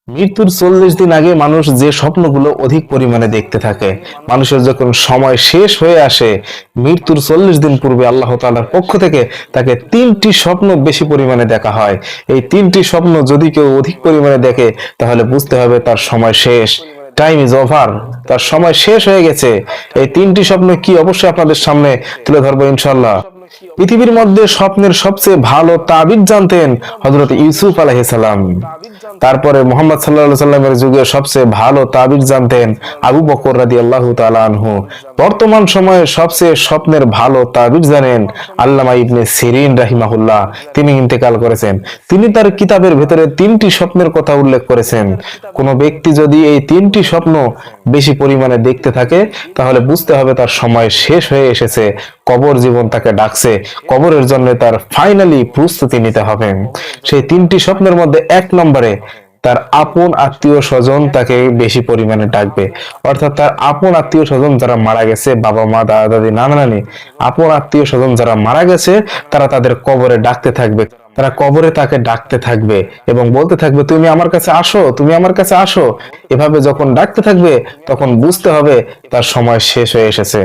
মৃত্যুর 40 দিন আগে মানুষ যে স্বপ্নগুলো অধিক পরিমাণে দেখতে থাকে, মানুষের যখন সময় শেষ হয়ে আসে, মৃত্যুর 40 দিন পূর্বে আল্লাহ তাআলার পক্ষ থেকে তাকে 3টি স্বপ্ন বেশি পরিমাণে দেখা হয়। এই 3টি স্বপ্ন যদি কেউ অধিক পরিমাণে দেখে, তাহলে বুঝতে হবে তার সময় শেষ। টাইম ইজ ওভার, তার সময় শেষ হয়ে গেছে। এই 3টি স্বপ্ন কি অবশ্যই আপনাদের সামনে তুলে ধরবো ইনশাআল্লাহ। পৃথিবীর মধ্যে স্বপ্নের সবচেয়ে ভালো তাবিজ জানতেন হযরত ইউসুফ আলাইহিস সালাম। তারপরে মুহাম্মদ সাল্লাল্লাহু আলাইহি সাল্লামের যুগে সবচেয়ে ভালো তাবিজ জানতেন আবু বকর রাদিয়াল্লাহু তাআলা আনহু। বর্তমান সময়ে সবচেয়ে স্বপ্নের ভালো তাবিজ জানেন আল্লামা ইবনে সিরিন রাহিমাহুল্লাহ। তিনি ইন্তেকাল করেছেন। তিনি তার কিতাবের ভেতরে 3টি স্বপ্নের কথা উল্লেখ করেছেন। কোন ব্যক্তি যদি এই 3টি স্বপ্ন বেশি পরিমাণে দেখতে থাকে, তাহলে বুঝতে হবে তার সময় শেষ হয়ে এসেছে, কবর জীবন তাকে ডাকছে, কবরের জন্য তার ফাইনালি প্রস্তুতি নিতে হবে। সেই 3টি স্বপ্নের মধ্যে 1 নম্বরে তার আপন আত্মীয় স্বজন তাকে বেশি পরিমাণে ডাকবে। অর্থাৎ তার আপন আত্মীয় স্বজন যারা মারা গেছে, বাবা মা দাদা দাদি নানা নানি, আপন আত্মীয় স্বজন যারা মারা গেছে, তারা তাদের কবরে ডাকতে থাকবে। তারা কবরে তাকে ডাকতে থাকবে এবং বলতে থাকবে, তুমি আমার কাছে আসো, তুমি আমার কাছে আসো। এভাবে যখন ডাকতে থাকবে, তখন বুঝতে হবে তার সময় শেষ হয়ে এসেছে।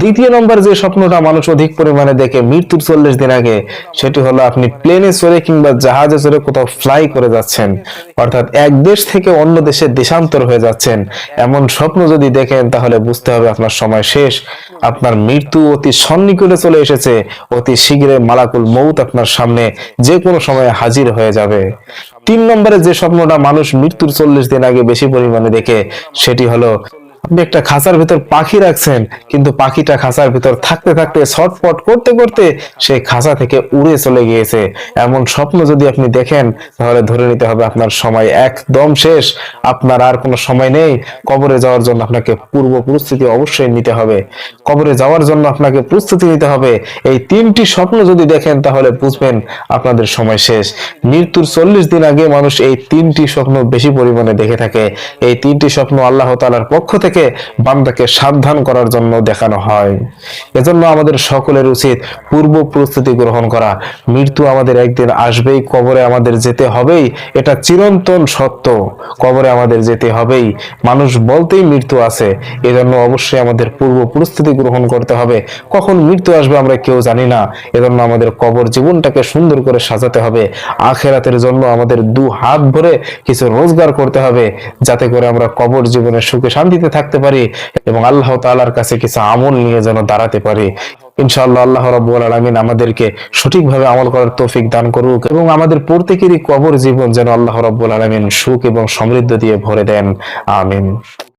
দ্বিতীয় নম্বর যে স্বপ্নটা মানুষ অধিক পরিমাণে দেখে মৃত্যুর 40 দিন আগে, সেটি হলো আপনি প্লেনে চড়ে কিংবা জাহাজে চড়ে কোথাও ফ্লাই করে যাচ্ছেন, অর্থাৎ এক দেশ থেকে অন্য দেশে দেশান্তর হয়ে যাচ্ছেন। এমন স্বপ্ন যদি দেখেন, তাহলে বুঝতে হবে আপনার সময় শেষ, আপনার মৃত্যু অতি সন্নিকটে চলে এসেছে। অতি শীঘ্রই মালাকুল মউত আপনার সামনে যে কোনো সময়ে হাজির হয়ে যাবে। 3 নম্বরে যে স্বপ্নটা মানুষ মৃত্যুর 40 দিন আগে বেশি পরিমাণে দেখে, সেটি হলো আপনি একটা খাঁচার ভিতর পাখি রাখছেন, কিন্তু পাখিটা খাঁচার ভিতর থাকতে থাকতে ছটফট করতে করতে সেই খাঁচা থেকে উড়ে চলে গিয়েছে। এমন স্বপ্ন যদি আপনি দেখেন, তাহলে ধরে নিতে হবে আপনার সময় একদম শেষ, আপনার আর কোনো সময় নেই। কবরে যাওয়ার জন্য আপনাকে পূর্ব প্রস্তুতি অবশ্যই নিতে হবে। কবরে যাওয়ার জন্য আপনাকে প্রস্তুতি নিতে হবে। এই 3টি স্বপ্ন যদি দেখেন, তাহলে বুঝবেন আপনাদের সময় শেষ। মৃত্যুর 40 দিন আগে মানুষ এই 3টি স্বপ্ন বেশি পরিমাণে দেখে থাকে। এই 3টি স্বপ্ন আল্লাহ তাআলার পক্ষ থেকে বান্দাকে সাবধান করার জন্য দেখানো হয়। এজন্য আমাদের সকলের উচিত পূর্ব প্রস্তুতি গ্রহণ করা। মৃত্যু আমাদের একদিন আসবেই, কবরে আমাদের যেতে হবেই, এটা চিরন্তন সত্য। কবরে আমাদের যেতে হবেই, মানুষ বলতেই মৃত্যু আছে। এজন্য অবশ্যই আমাদের পূর্ব প্রস্তুতি গ্রহণ করতে হবে। কখন মৃত্যু আসবে আমরা কেউ জানি না। এজন্য আমাদের কবর জীবনটাকে সুন্দর করে সাজাতে হবে। আখিরাতের জন্য আমাদের 2 হাত ভরে কিছু রোজগার করতে হবে, যাতে করে আমরা কবর জীবনে সুখে শান্তিতে থাকতে পারি এবং আল্লাহ তাআলার কাছে কিছু আমল নিয়ে যেন দাঁড়াতে পারি। ইনশাআল্লাহ আল্লাহ রাব্বুল আলামিন আমাদেরকে সঠিকভাবে আমল করার তৌফিক দান করুক এবং আমাদের প্রত্যেকেরই কবর জীবন যেন আল্লাহ রাব্বুল আলামিন সুখ এবং সমৃদ্ধি দিয়ে ভরে দেন। আমিন।